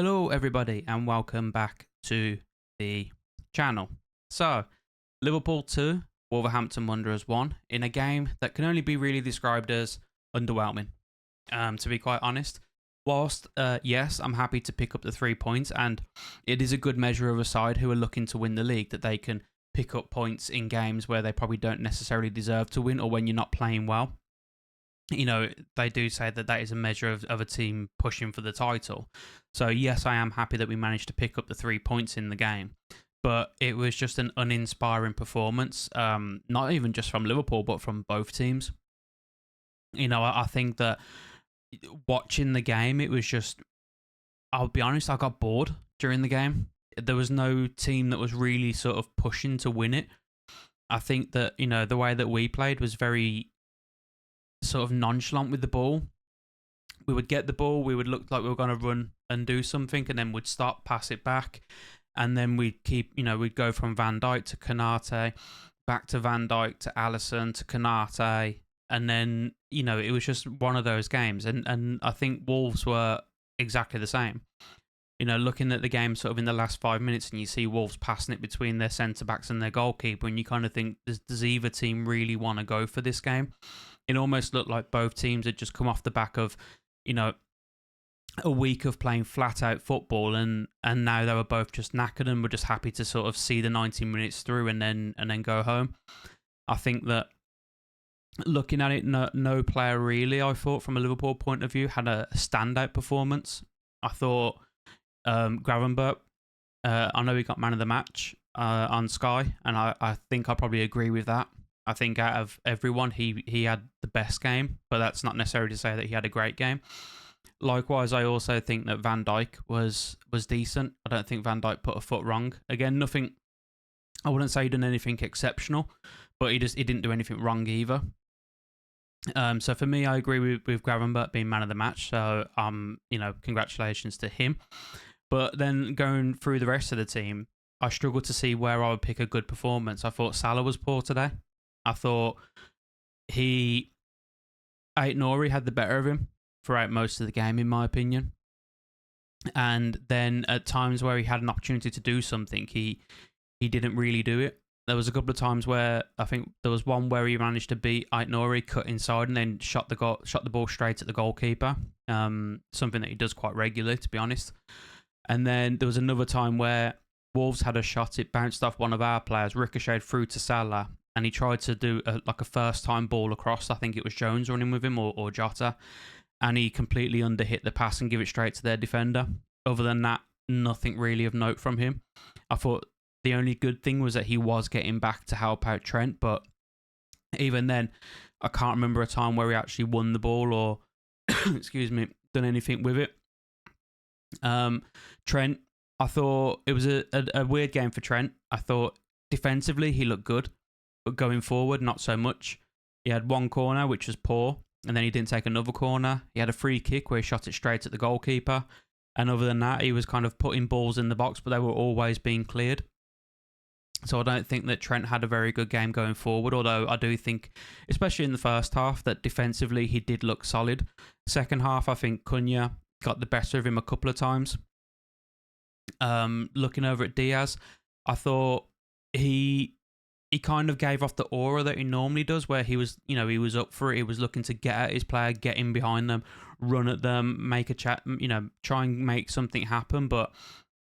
Hello everybody and welcome back to the channel. So, Liverpool 2, Wolverhampton Wanderers 1 in a game that can only be really described as underwhelming, to be quite honest. Whilst, yes, I'm happy to pick up the 3 points, and it is a good measure of a side who are looking to win the league, that they can pick up points in games where they probably don't necessarily deserve to win or when you're not playing well. You know, they do say that that is a measure of a team pushing for the title. So, yes, I am happy that we managed to pick up the 3 points in the game. But it was just an uninspiring performance, not even just from Liverpool, but from both teams. You know, I think that watching the game, it was just, I'll be honest, I got bored during the game. There was no team that was really sort of pushing to win it. I think that, you know, the way that we played was very sort of nonchalant with the ball. We would get the ball, we would look like we were going to run and do something, and then we'd stop, pass it back, and then we'd keep, you know, we'd go from Van Dijk to Konate, back to Van Dijk to Alisson to Konate, and then, you know, it was just one of those games. And I think Wolves were exactly the same. You know, looking at the game sort of in the last 5 minutes, and you see Wolves passing it between their centre-backs and their goalkeeper, and you kind of think, does either team really want to go for this game? It almost looked like both teams had just come off the back of, you know, a week of playing flat-out football, and now they were both just knackered and were just happy to sort of see the 90 minutes through and then go home. I think that looking at it, no player really, I thought, from a Liverpool point of view, had a standout performance. I thought Gravenberch, I know he got man of the match on Sky, and I think I probably agree with that. I think out of everyone, he had the best game, but that's not necessarily to say that he had a great game. Likewise, I also think that Van Dijk was decent. I don't think Van Dijk put a foot wrong. Again, nothing, I wouldn't say he done anything exceptional, but he didn't do anything wrong either. So for me, I agree with Gravenberch being man of the match. So you know, congratulations to him. But then going through the rest of the team, I struggled to see where I would pick a good performance. I thought Salah was poor today. I thought Ait-Nouri had the better of him throughout most of the game, in my opinion. And then at times where he had an opportunity to do something, he didn't really do it. There was a couple of times where I think there was one where he managed to beat Ait-Nouri, cut inside, and then shot the ball straight at the goalkeeper. Something that he does quite regularly, to be honest. And then there was another time where Wolves had a shot, it bounced off one of our players, ricocheted through to Salah, and he tried to do a first-time ball across. I think it was Jones running with him or Jota, and he completely underhit the pass and give it straight to their defender. Other than that, nothing really of note from him. I thought the only good thing was that he was getting back to help out Trent, but even then, I can't remember a time where he actually won the ball or, excuse me, done anything with it. Trent, I thought it was a weird game for Trent. I thought defensively he looked good, but going forward, not so much. He had one corner, which was poor, and then he didn't take another corner. He had a free kick where he shot it straight at the goalkeeper. And other than that, he was kind of putting balls in the box, but they were always being cleared. So I don't think that Trent had a very good game going forward, although I do think, especially in the first half, that defensively he did look solid. Second half, I think Cunha got the better of him a couple of times. Looking over at Diaz, I thought he kind of gave off the aura that he normally does, where he was, you know, he was up for it. He was looking to get at his player, get in behind them, run at them, make a chat, you know, try and make something happen. But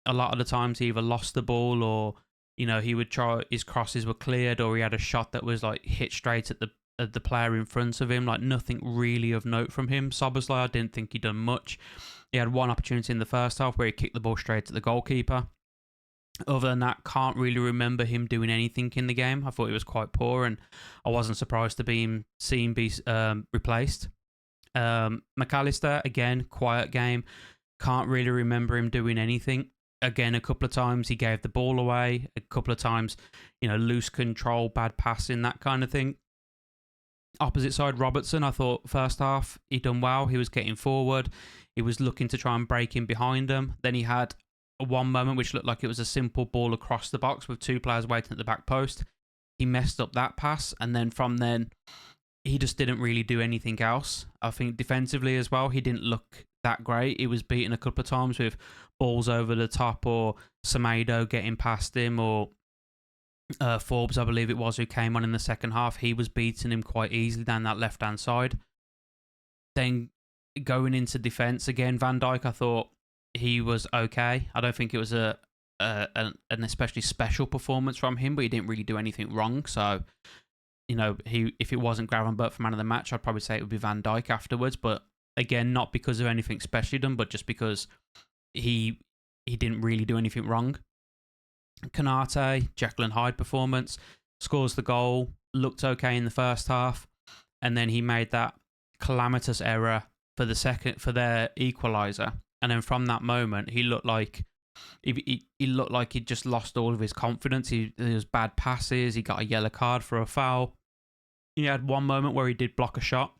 a lot of the times he either lost the ball or, you know, he would try, his crosses were cleared, or he had a shot that was like hit straight at the player in front of him. Like nothing really of note from him. Szoboszlai, I didn't think he'd done much. He had one opportunity in the first half where he kicked the ball straight at the goalkeeper. Other than that, can't really remember him doing anything in the game. I thought he was quite poor, and I wasn't surprised to see him be replaced. McAllister, again, quiet game. Can't really remember him doing anything. Again, a couple of times he gave the ball away. A couple of times, you know, loose control, bad passing, that kind of thing. Opposite side, Robertson, I thought first half he done well. He was getting forward. He was looking to try and break in behind him. Then he had one moment which looked like it was a simple ball across the box with two players waiting at the back post. He messed up that pass, and then from then he just didn't really do anything else. I think defensively as well, he didn't look that great. He was beaten a couple of times with balls over the top, or Semedo getting past him, or Forbes, I believe it was, who came on in the second half. He was beating him quite easily down that left-hand side. Then going into defence again, Van Dijk, I thought he was okay. I don't think it was an especially special performance from him, but he didn't really do anything wrong. So, if it wasn't Gravenberch for man of the match, I'd probably say it would be Van Dijk afterwards. But again, not because of anything specially done, but just because he didn't really do anything wrong. Konate, Jekyll and Hyde performance, scores the goal, looked okay in the first half, and then he made that calamitous error for their equaliser, and then from that moment he looked like he'd just lost all of his confidence. There was bad passes. He got a yellow card for a foul. He had one moment where he did block a shot,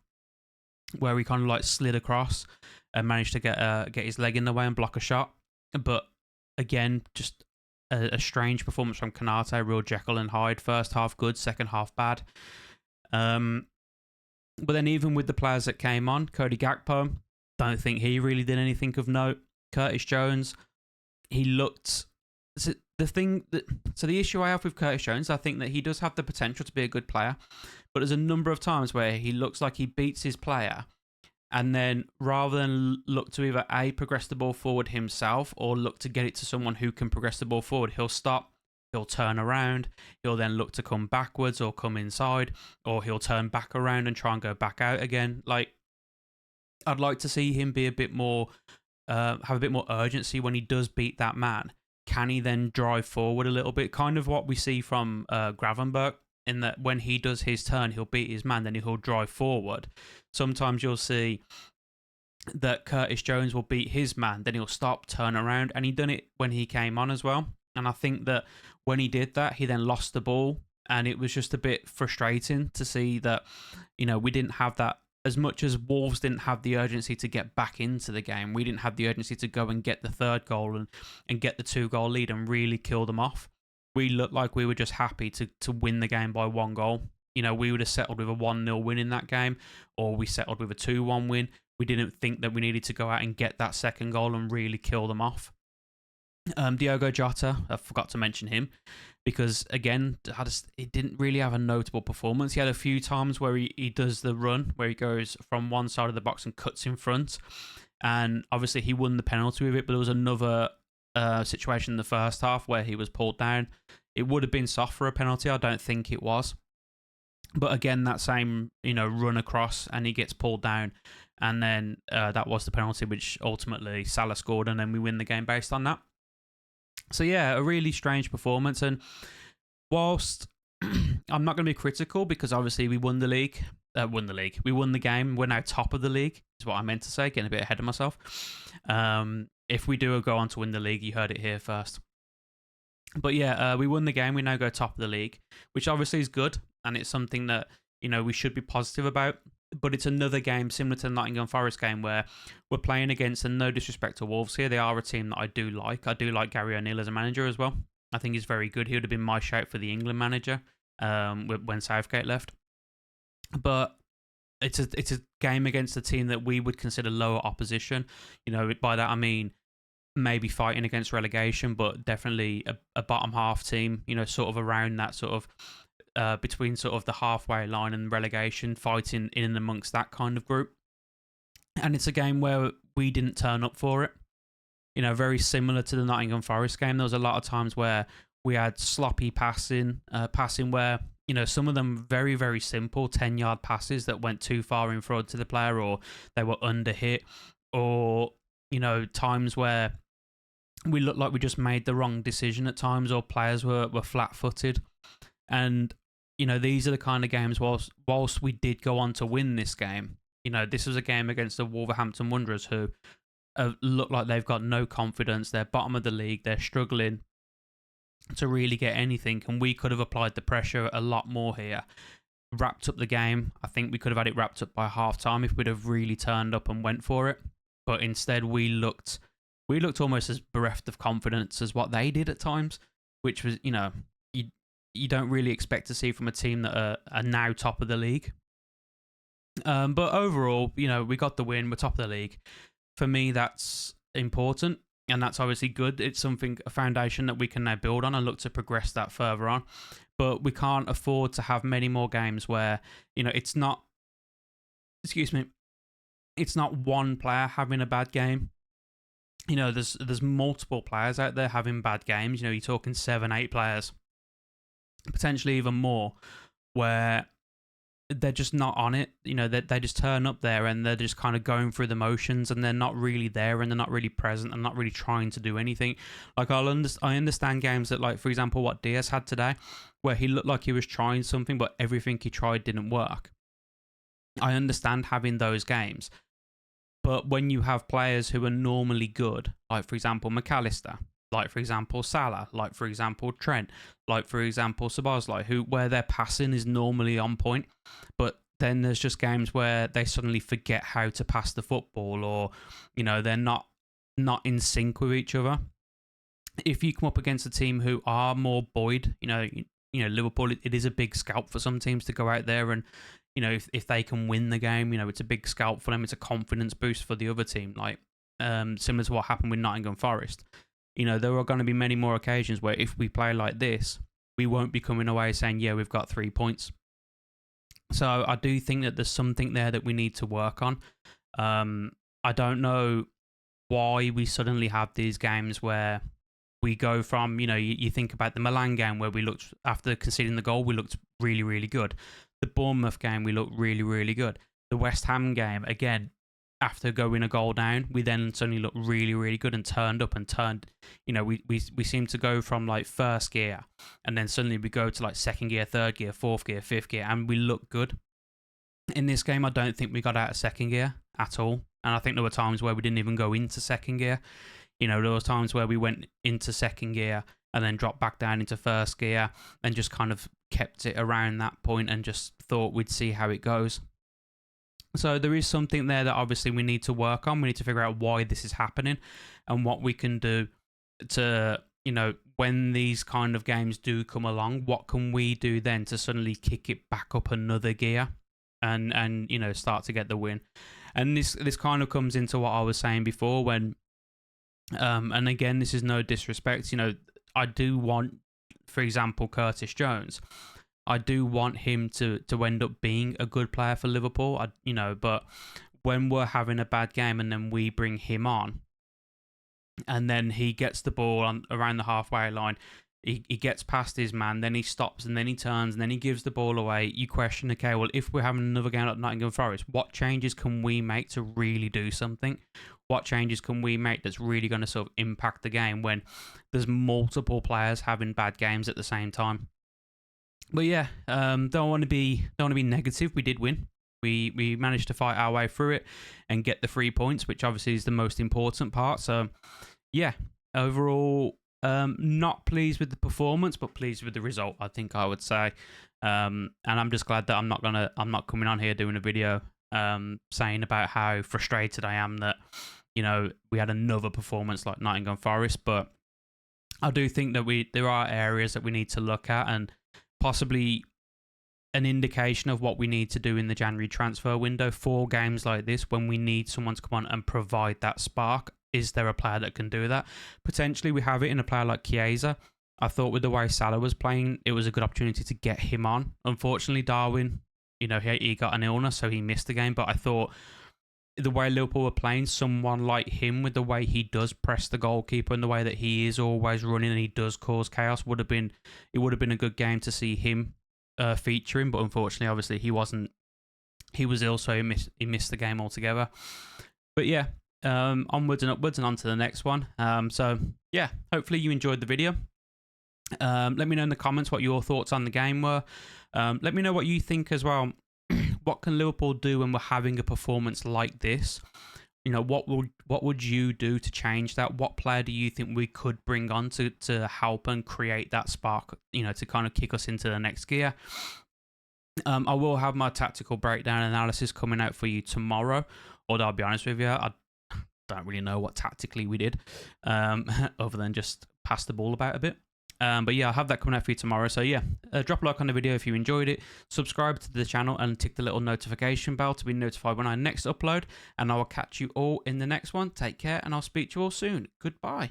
where he kind of like slid across and managed to get his leg in the way and block a shot. But again, just a strange performance from Konate, real Jekyll and Hyde. First half good, second half bad. But then even with the players that came on, Cody Gakpo, don't think he really did anything of note. Curtis Jones, he looked... the issue I have with Curtis Jones, I think that he does have the potential to be a good player, but there's a number of times where he looks like he beats his player, and then rather than look to either A, progress the ball forward himself, or look to get it to someone who can progress the ball forward, he'll stop. He'll turn around, he'll then look to come backwards or come inside, or he'll turn back around and try and go back out again. Like, I'd like to see him be a bit more, have a bit more urgency when he does beat that man. Can he then drive forward a little bit? Kind of what we see from Gravenberch, in that when he does his turn, he'll beat his man, then he'll drive forward. Sometimes you'll see that Curtis Jones will beat his man, then he'll stop, turn around, and he done it when he came on as well. And I think that when he did that, he then lost the ball, and it was just a bit frustrating to see that, we didn't have that. As much as Wolves didn't have the urgency to get back into the game, we didn't have the urgency to go and get the third goal and get the 2-goal lead and really kill them off. We looked like we were just happy to win the game by 1 goal. We would have settled with a 1-0 win in that game, or we settled with a 2-1 win. We didn't think that we needed to go out and get that second goal and really kill them off. Diogo Jota, I forgot to mention him, because again, he didn't really have a notable performance. He had a few times where he does the run, where he goes from one side of the box and cuts in front, and obviously he won the penalty with it, but there was another situation in the first half where he was pulled down. It would have been soft for a penalty. I don't think it was. But again, that same run across, and he gets pulled down, and then that was the penalty, which ultimately Salah scored, and then we win the game based on that. So yeah, a really strange performance. And whilst I'm not going to be critical, because obviously we won the league. We won the game. We're now top of the league, is what I meant to say, getting a bit ahead of myself. If we do go on to win the league, you heard it here first. But yeah, we won the game. We now go top of the league, which obviously is good. And it's something that, we should be positive about. But it's another game similar to the Nottingham Forest game where we're playing against, and no disrespect to Wolves here, they are a team that I do like. I do like Gary O'Neill as a manager as well. I think he's very good. He would have been my shout for the England manager when Southgate left. But it's a game against a team that we would consider lower opposition. By that I mean maybe fighting against relegation, but definitely a bottom half team, sort of around that sort of between sort of the halfway line and relegation, fighting in and amongst that kind of group. And it's a game where we didn't turn up for it. Very similar to the Nottingham Forest game. There was a lot of times where we had sloppy passing where, some of them very, very simple 10-yard passes that went too far in front to the player, or they were under hit, or, times where we looked like we just made the wrong decision at times, or players were flat-footed. And these are the kind of games, whilst we did go on to win this game, this was a game against the Wolverhampton Wanderers, who look like they've got no confidence. They're bottom of the league. They're struggling to really get anything, and we could have applied the pressure a lot more here. Wrapped up the game. I think we could have had it wrapped up by half-time if we'd have really turned up and went for it. But instead, we looked almost as bereft of confidence as what they did at times, which was, you don't really expect to see from a team that are now top of the league. But overall, we got the win. We're top of the league. for me, that's important. And that's obviously good. It's something, a foundation that we can now build on and look to progress that further on. But we can't afford to have many more games where, it's not, excuse me, it's not one player having a bad game. There's multiple players out there having bad games. You're talking 7, 8 players, potentially even more, where they're just not on it. They just turn up there and they're just kind of going through the motions, and they're not really there, and they're not really present, and not really trying to do anything. Like I understand games that, like, for example, what Diaz had today, where he looked like he was trying something, but everything he tried didn't work. I understand having those games. But when you have players who are normally good, like, for example, McAllister, like, for example, Salah, like, for example, Trent, like, for example, Szoboszlai, where their passing is normally on point, but then there's just games where they suddenly forget how to pass the football, or, they're not in sync with each other. If you come up against a team who are more buoyed, Liverpool, it is a big scalp for some teams to go out there and, if they can win the game, it's a big scalp for them. It's a confidence boost for the other team, like similar to what happened with Nottingham Forest. There are going to be many more occasions where if we play like this, we won't be coming away saying, yeah, we've got 3 points. So I do think that there's something there that we need to work on. I don't know why we suddenly have these games where we go from, you think about the Milan game where we looked, after conceding the goal, we looked really, really good. The Bournemouth game, we looked really, really good. The West Ham game, again, after going a goal down, we then suddenly looked really, really good and turned up and turned. We seem to go from like first gear, and then suddenly we go to like second gear, third gear, fourth gear, fifth gear, and we look good. In this game, I don't think we got out of second gear at all. And I think there were times where we didn't even go into second gear. There were times where we went into second gear and then dropped back down into first gear and just kind of kept it around that point and just thought we'd see how it goes. So there is something there that obviously we need to work on. We need to figure out why this is happening and what we can do to, when these kind of games do come along, what can we do then to suddenly kick it back up another gear and start to get the win. And this kind of comes into what I was saying before when, and again, this is no disrespect, I do want, for example, Curtis Jones. I do want him to end up being a good player for Liverpool, but when we're having a bad game and then we bring him on and then he gets the ball around the halfway line, he gets past his man, then he stops and then he turns and then he gives the ball away. You question, okay, well, if we're having another game at Nottingham Forest, what changes can we make to really do something? What changes can we make that's really going to sort of impact the game when there's multiple players having bad games at the same time? But yeah, don't want to be negative. We did win. We managed to fight our way through it and get the 3 points, which obviously is the most important part. So yeah, overall, not pleased with the performance, but pleased with the result, I think I would say. And I'm just glad that I'm not coming on here doing a video saying about how frustrated I am that we had another performance like Nottingham Forest. But I do think that there are areas that we need to look at and possibly an indication of what we need to do in the January transfer window for games like this when we need someone to come on and provide that spark. Is there a player that can do that? Potentially we have it in a player like Chiesa. I thought with the way Salah was playing, it was a good opportunity to get him on. Unfortunately, Darwin, he got an illness, so he missed the game. But I thought the way Liverpool were playing, someone like him with the way he does press the goalkeeper and the way that he is always running and he does cause chaos would have been a good game to see him featuring. But unfortunately, obviously, he wasn't. He was ill, so he missed the game altogether. But yeah. Onwards and upwards and on to the next one. So yeah, hopefully you enjoyed the video. Let me know in the comments what your thoughts on the game were. Let me know what you think as well. What can Liverpool do when we're having a performance like this? What would you do to change that? What player do you think we could bring on to help and create that spark, to kind of kick us into the next gear? I will have my tactical breakdown analysis coming out for you tomorrow. Although I'll be honest with you, I don't really know what tactically we did, other than just pass the ball about a bit. But yeah, I'll have that coming out for you tomorrow. So yeah, drop a like on the video if you enjoyed it. Subscribe to the channel and tick the little notification bell to be notified when I next upload. And I will catch you all in the next one. Take care, and I'll speak to you all soon. Goodbye.